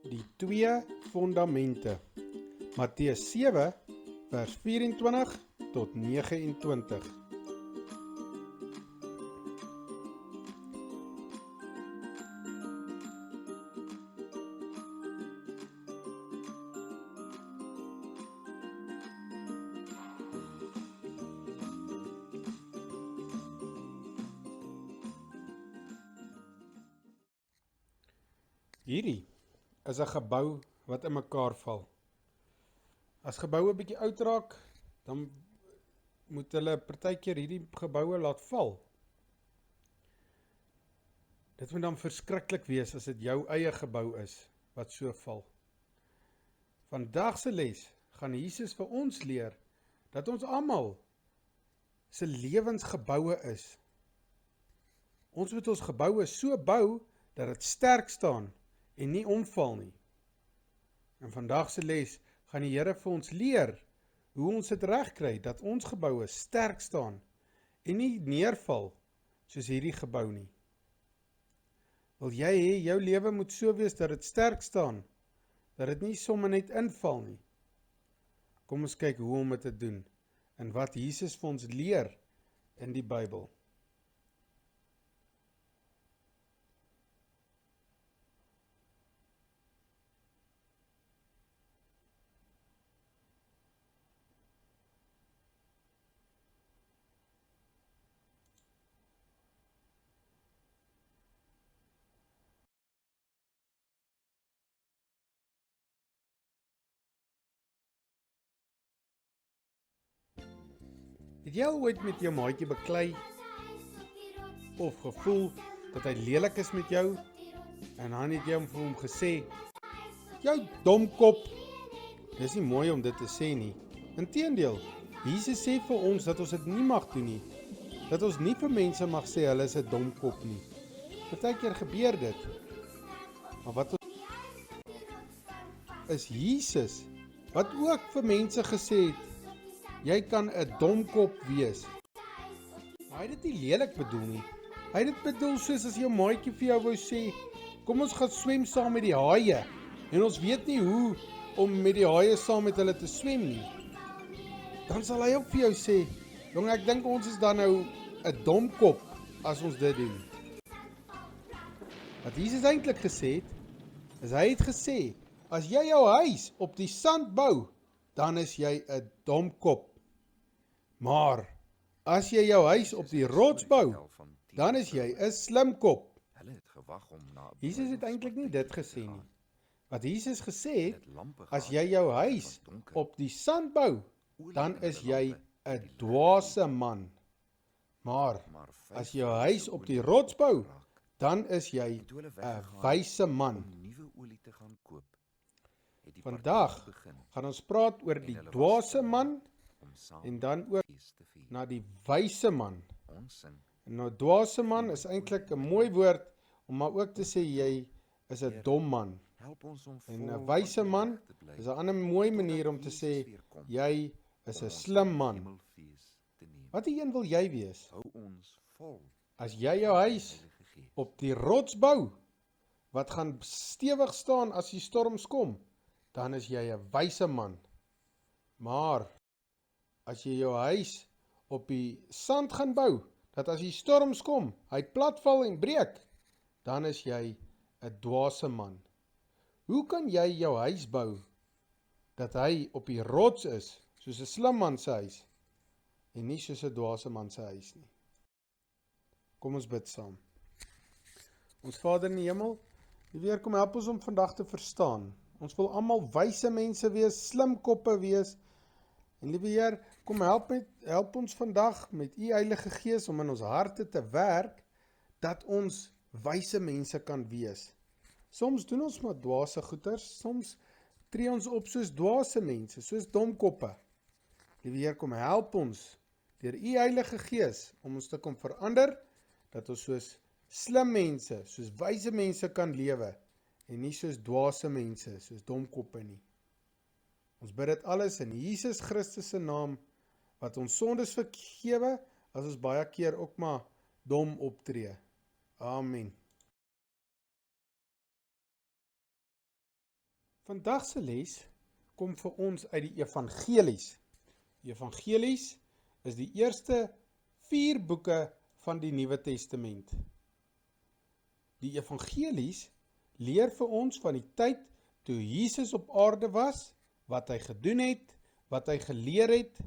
Die twee fondamente. Matteus 7 vers 24 tot 29. Hierdie is 'n gebou wat in mekaar val. As geboue bietjie oud raak, dan moet hulle partykeer hierdie geboue laat val. Dit moet dan verskriklik wees as dit jou eie gebou is wat so val. Vandag se les gaan Jesus vir ons leer dat ons almal se lewens geboue is. Ons moet ons geboue so bou dat dit sterk staan en nie omval nie. In vandag se les gaan die Here vir ons leer hoe ons dit regkry dat ons geboue sterk staan en nie neerval soos hierdie gebou nie. Wil jy hê jou lewe moet so wees dat dit sterk staan, dat dit nie sommer net inval nie? Kom ons kyk hoe om dit te doen en wat Jesus vir ons leer in die Bybel. Het jy al ooit met jou maatjie beklei of gevoel dat hy lelik is met jou en dan het jy vir hom gesê, jou domkop? Dis nie mooi om dit te sê nie. Inteendeel, Jesus sê vir ons dat ons dit nie mag doen nie. Dat ons nie vir mense mag sê hulle is 'n domkop nie. Partykeer gebeur dit. Maar wat is Jesus wat ook vir mense gesê het, jy kan 'n domkop wees. Maar hy het dit nie lelik bedoel nie. Hy het dit bedoel soos as jou maatjie vir jou wou sê, kom ons gaan swem saam met die haie. En ons weet nie hoe om met die haie saam met hulle te swem nie. Dan sal hy ook vir jou sê, jong, ek dink ons is dan nou 'n domkop as ons dit doen. Wat Jesus eintlik gesê het, is hy het gesê, as jy jou huis op die sand bou, dan is jy 'n domkop. Maar as jy jou huis op die rots bou, dan is jy 'n slimkop. Jesus het eintlik nie dit gesê nie. Wat Jesus gesê het, as jy jou huis op die sand bou, dan is jy 'n dwaase man. Maar as jy jou huis op die rots bou, dan is jy 'n wyse man. Vandag gaan ons praat oor die dwaase man en dan ook na die wyse man. En nou dwaase man is eintlik 'n mooi woord om maar ook te sê jy is 'n dom man. En 'n wyse man is 'n ander mooi manier om te sê jy is 'n slim man. Watter een wil jy wees? As jy jou huis op die rots bou, wat gaan stewig staan as die storms kom, dan is jy 'n wyse man. Maar as jy jou huis op die sand gaan bou, dat as die storms kom, hy platval en breek, dan is jy 'n dwaase man. Hoe kan jy jou huis bou dat hy op die rots is, soos 'n slim man se huis, en nie soos 'n dwaase man se huis nie? Kom ons bid saam. Ons Vader in die hemel, Heer, kom help ons om vandag te verstaan. Ons wil almal wyse mense wees, slim koppe wees. En liewe Heer, kom help ons vandag met U Heilige Gees om in ons harte te werk, dat ons wyse mense kan wees. Soms doen ons maar dwaase goeters, soms tree ons op soos dwaase mense, soos domkoppe. Liewe Heer, kom help ons deur U Heilige Gees om ons te kom verander, dat ons soos slim mense, soos wyse mense kan lewe, en nie soos dwaase mense, soos domkoppe nie. Ons bid dit alles in Jesus Christus se naam, wat ons sondes vergewe, as ons baie keer ook maar dom optree. Amen. Vandag se les kom vir ons uit die evangelies. Die evangelies is die eerste 4 boeke van die Nuwe Testament. Die evangelies leer vir ons van die tyd toe Jesus op aarde was, wat hy gedoen het, wat hy geleer het,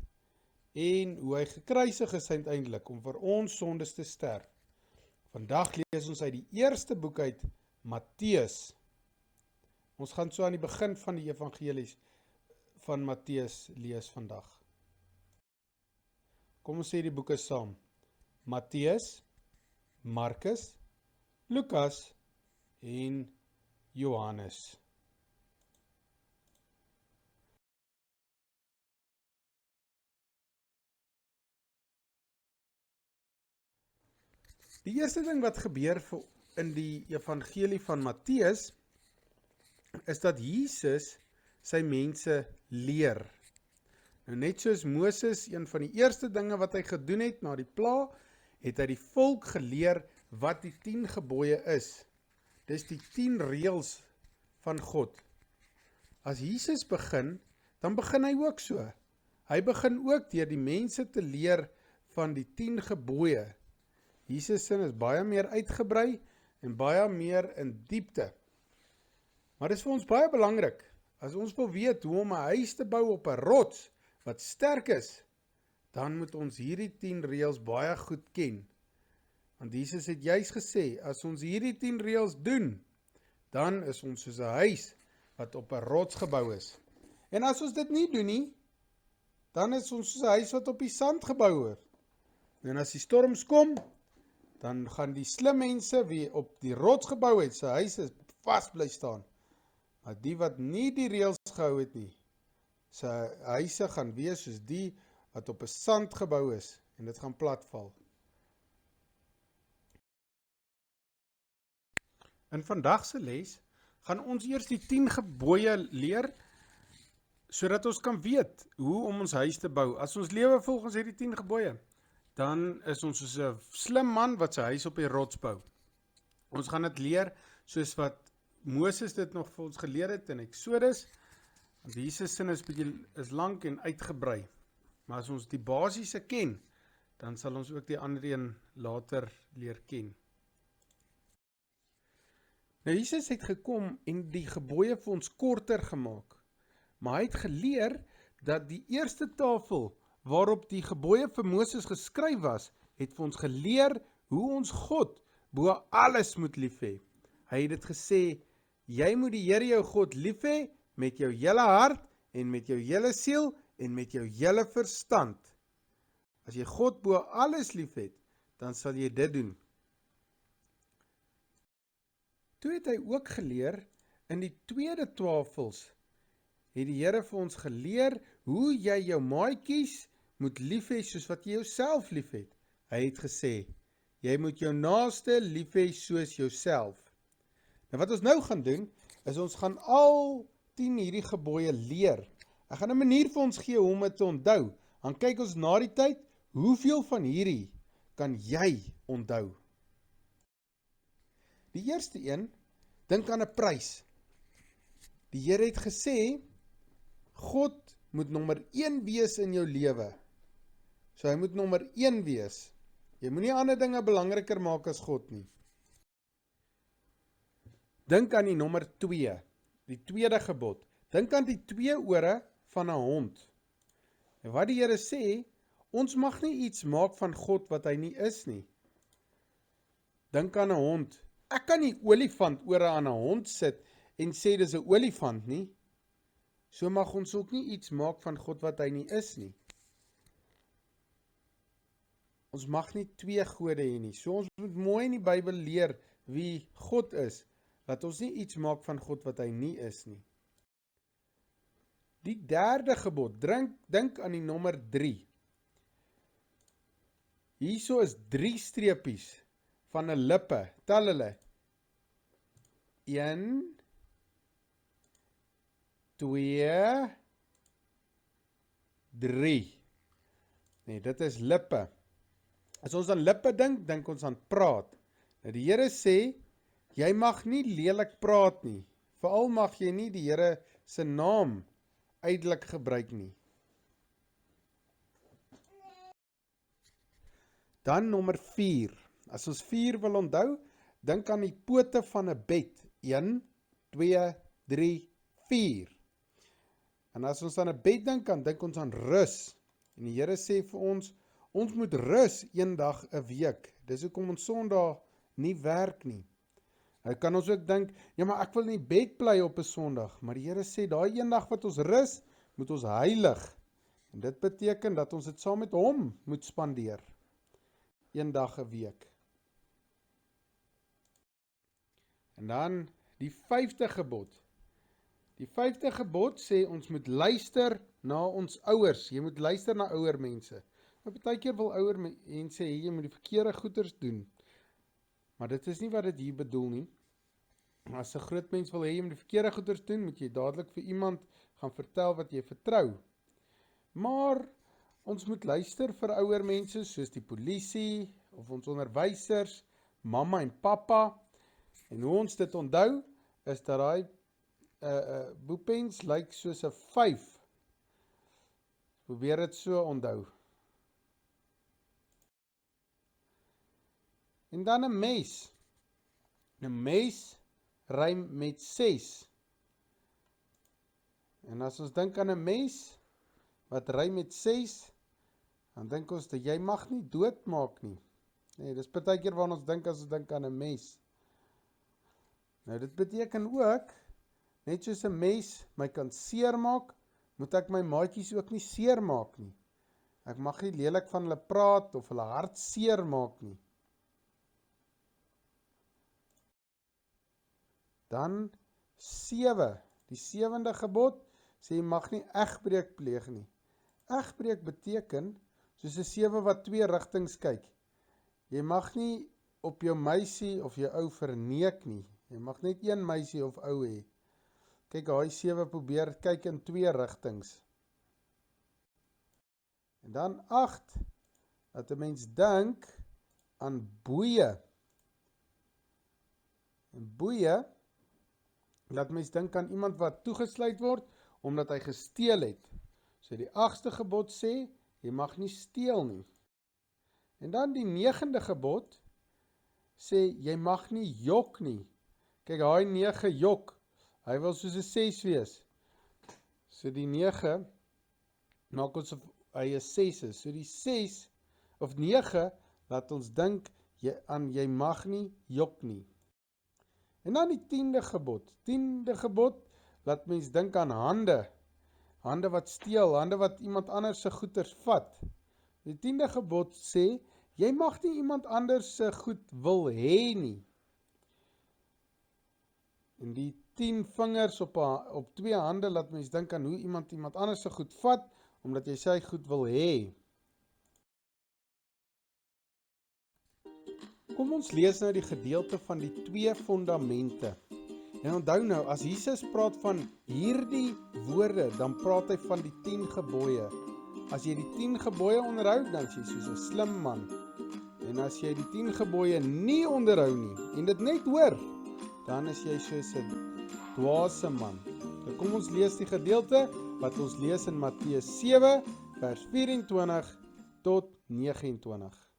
en hoe hy gekruisig is uiteindelik om vir ons sondes te sterf. Vandag lees ons uit die eerste boek uit, Matteus. Ons gaan so aan die begin van die evangelies van Matteus lees vandag. Kom ons sê die boeke saam. Matteus, Markus, Lukas en Johannes. Die eerste ding wat gebeur in die evangelie van Matteus is dat Jesus sy mense leer. Nou net soos Moses, een van die eerste dinge wat hy gedoen het na die pla, het hy die volk geleer wat die 10 gebooie is. Dis die 10 reëls van God. As Jesus begin, dan begin hy ook so. Hy begin ook deur die mense te leer van die 10 gebooie. Jesus sin is baie meer uitgebrei en baie meer in diepte. Maar dit is vir ons baie belangrik, as ons wil weet hoe om 'n huis te bou op 'n rots wat sterk is, dan moet ons hierdie 10 reëls baie goed ken. Want Jesus het juis gesê, as ons hierdie 10 reëls doen, dan is ons soos 'n huis wat op 'n rots gebou is. En as ons dit nie doen nie, dan is ons soos 'n huis wat op die sand gebou word. En as die storms kom, dan gaan die slim mense wie op die rots gebou het, sy huise vas bly staan. Maar die wat nie die reëls gehou het nie, sy huise gaan wees soos die wat op 'n sand gebou is en dit gaan platval. In vandag se les gaan ons eers die 10 gebooie leer, sodat ons kan weet hoe om ons huis te bou. As ons lewe volgens hierdie 10 gebooie, dan is ons soos 'n slim man wat sy huis op die rots bou. Ons gaan dit leer soos wat Moses dit nog vir ons geleer het in Exodus. Want Jesus sin is lank en uitgebrei. Maar as ons die basiese ken, dan sal ons ook die ander een later leer ken. Nou Jesus het gekom en die gebooie vir ons korter gemaak. Maar hy het geleer dat die eerste tafel waarop die gebooie vir Moses geskryf was, het vir ons geleer hoe ons God bo alles moet lief hê. Hy het dit gesê, jy moet die Here jou God lief hê met jou hele hart en met jou hele siel en met jou hele verstand. As jy God bo alles lief het, dan sal jy dit doen. Toe het hy ook geleer, in die tweede tafels, het die Here vir ons geleer hoe jy jou maatjies moet lief hê soos wat jy jouself lief het. Hy het gesê, jy moet jou naaste lief hê soos jouself. Nou wat ons nou gaan doen, is ons gaan al 10 hierdie gebooie leer. Ek gaan 'n manier vir ons gee hoe om dit te onthou. Dan kyk ons na die tyd, hoeveel van hierdie kan jy onthou? Die eerste een, dink aan 'n prys. Die Here het gesê, God moet nommer 1 wees in jou lewe. So hy moet nommer 1 wees. Jy moenie ander dinge belangriker maak as God nie. Dink aan die nommer 2, die tweede gebod. Dink aan die 2 ore van 'n hond. En wat die Here sê, ons mag nie iets maak van God wat hy nie is nie. Dink aan 'n hond. Ek kan nie olifant ore aan 'n hond sit en sê dis 'n olifant nie. So mag ons ook nie iets maak van God wat hy nie is nie. Ons mag nie 2 gode hê nie. So ons moet mooi in die Bybel leer wie God is, dat ons nie iets maak van God wat hy nie is nie. Die derde gebod, dink aan die nommer 3. Hierso is 3 streepies van 'n lippe. Tel hulle. 1, 2, 3. Nee, dit is lippe. As ons aan lippe dink, dink ons aan praat. Nou die Here sê, jy mag nie lelik praat nie. Veral mag jy nie die Here se naam uitelik gebruik nie. Dan nommer 4. As ons 4 wil onthou, dink aan die pote van 'n bed. 1, 2, 3, 4. En as ons aan 'n bed dink ons aan rus. En die Here sê vir ons moet rus een dag 'n week. Dis hoekom ons Sondag nie werk nie. Nou kan ons ook dink, ja maar ek wil in die bed bly op 'n Sondag, maar die Here sê daai een dag wat ons rus, moet ons heilig. En dit beteken dat ons dit saam met hom moet spandeer. Een dag 'n week. En dan die 5de gebod. Die 5de gebod sê ons moet luister na ons ouers. Jy moet luister na ouer mense. Maar partykeer wil ouer mense hê jy moet die verkeerde goeders doen. Maar dit is nie wat dit hier bedoel nie. As 'n groot mens wil hê jy moet die verkeerde goeders doen, moet jy dadelik vir iemand gaan vertel wat jy vertrou. Maar ons moet luister vir ouer mense soos die polisie of ons onderwysers, mamma en pappa. En hoe ons dit onthou is dat daai boepens lyk soos 'n 5. Probeer dit so onthou. En dan 'n mes. 'n Mes rym met 6. En as ons dink aan 'n mes wat rym met 6, dan dink ons dat jy mag nie doodmaak nie. Nee, dis partykeer waarna ons dink as ons dink aan 'n mes. Nou dit beteken ook, net soos 'n mes my kan seermaak, moet ek my maatjies ook nie seermaak nie. Ek mag nie lelik van hulle praat of hulle hart seermaak nie. Dan 7, die 7de gebod, sê jy mag nie egbreek pleeg nie. Egbreek beteken, soos 'n 7 wat 2 rigtings kyk. Jy mag nie op jou meisie of jou ou verneek nie. Jy mag net een meisie of ou hê. Kyk, daai 7 probeer kyk in 2 rigtings. En dan 8, dat 'n mens dink aan boeye. En boeye, laat mens dink aan iemand wat toegesluit word, omdat hy gesteel het. So die 8ste gebod sê, jy mag nie steel nie. En dan die 9de gebod, sê, jy mag nie jok nie. Kyk, daai 9 jok, hy wil soos 'n 6 wees. So die 9, maak ons of hy 'n 6 is. So die 6, of 9, laat ons dink aan jy mag nie jok nie. En dan die 10de gebod. 10de gebod, laat mens dink aan hande. Hande wat steel, hande wat iemand anders se goeders vat. Die 10de gebod sê, jy mag nie iemand anders se goed wil hê nie. En die 10 vingers op 2 hande, laat mens dink aan hoe iemand anders se goed vat, omdat jy sy goed wil hê. Kom ons lees nou die gedeelte van die 2 fondamente. En onthou nou, as Jesus praat van hierdie woorde, dan praat hy van die 10 gebooie. As jy die 10 gebooie onderhou, dan is jy soos 'n slim man. En as jy die 10 gebooie nie onderhou nie, en dit net hoor, dan is jy soos 'n dwaase man. Nou kom ons lees die gedeelte, wat ons lees in Matteus 7, vers 24 tot 29.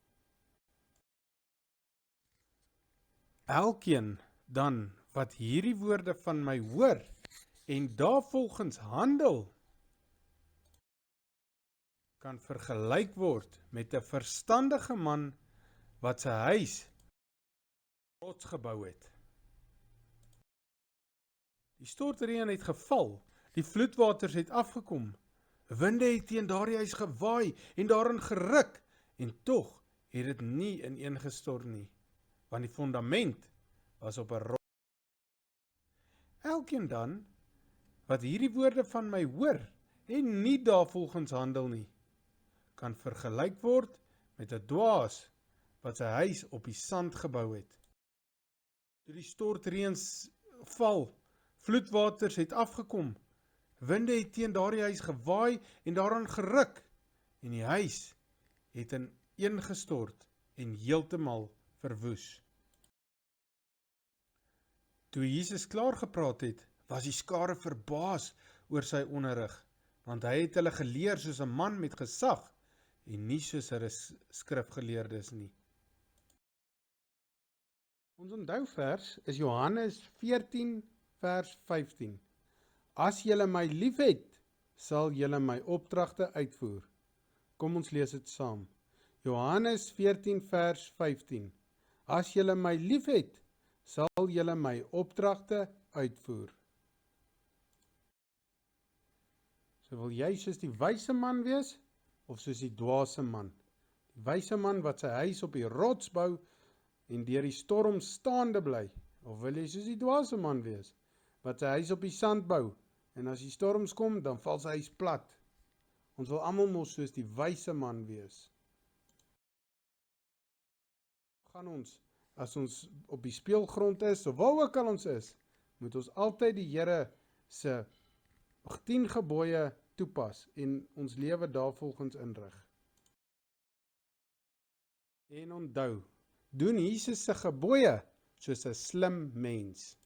Elkeen dan wat hierdie woorde van my hoor en daarvolgens handel, kan vergelyk word met 'n verstandige man wat sy huis rots gebou het. Die stortreën het geval, die vloedwaters het afgekom, winde het teen daardie huis gewaai en daarin geruk, en tog het dit nie ineengestort nie, want die fondament was op 'n rots. Elkeen dan, wat hierdie woorde van my hoor, en nie daarvolgens handel nie, kan vergelyk word met 'n dwaas, wat sy huis op die sand gebou het. Toe die stortreëns val, vloedwaters het afgekom, winde het teen daardie huis gewaai en daaraan geruk, en die huis het ineengestort en heeltemal verwoes. Toe Jesus klaar gepraat het, was die skare verbaas oor sy onderrig, want hy het hulle geleer soos 'n man met gesag en nie soos hulle skrifgeleerdes nie. Ons onthou-vers is Johannes 14 vers 15. As julle my liefhet, sal julle my opdragte uitvoer. Kom ons lees dit saam. Johannes 14 vers 15. As julle my liefhet, sal julle my opdragte uitvoer. So wil jy soos die wyse man wees, of soos die dwaase man? Die wyse man wat sy huis op die rots bou en deur die storm staande bly, of wil jy soos die dwaase man wees, wat sy huis op die sand bou, en as die storms kom, dan val sy huis plat. Ons wil almal mos soos die wyse man wees. Gaan ons, as ons op die speelgrond is, of waar ook al ons is, moet ons altyd die Here se 10 gebooie toepas en ons lewe daarvolgens inrig. En onthou, doen Jesus se gebooie soos 'n slim mens.